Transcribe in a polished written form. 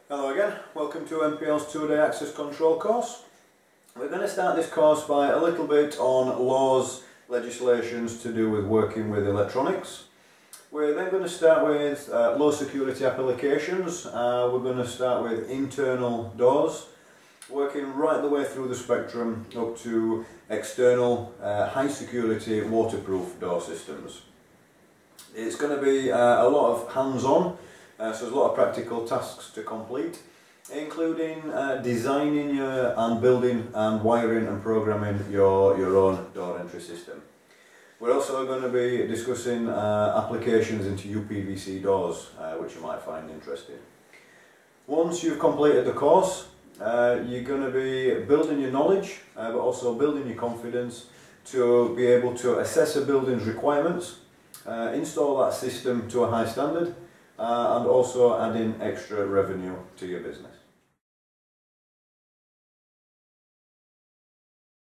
Hello again, welcome to MPL's 2-day access control course. We're going to start this course by a little bit on laws, legislations to do with working with electronics. We're then going to start with low security applications. We're going to start with internal doors, working right the way through the spectrum up to external high security waterproof door systems. It's going to be a lot of hands-on. So there's a lot of practical tasks to complete, including designing and building and wiring and programming your own door entry system. We're also going to be discussing applications into UPVC doors, which you might find interesting. Once you've completed the course, you're going to be building your knowledge, but also building your confidence to be able to assess a building's requirements, install that system to a high standard, and also adding extra revenue to your business.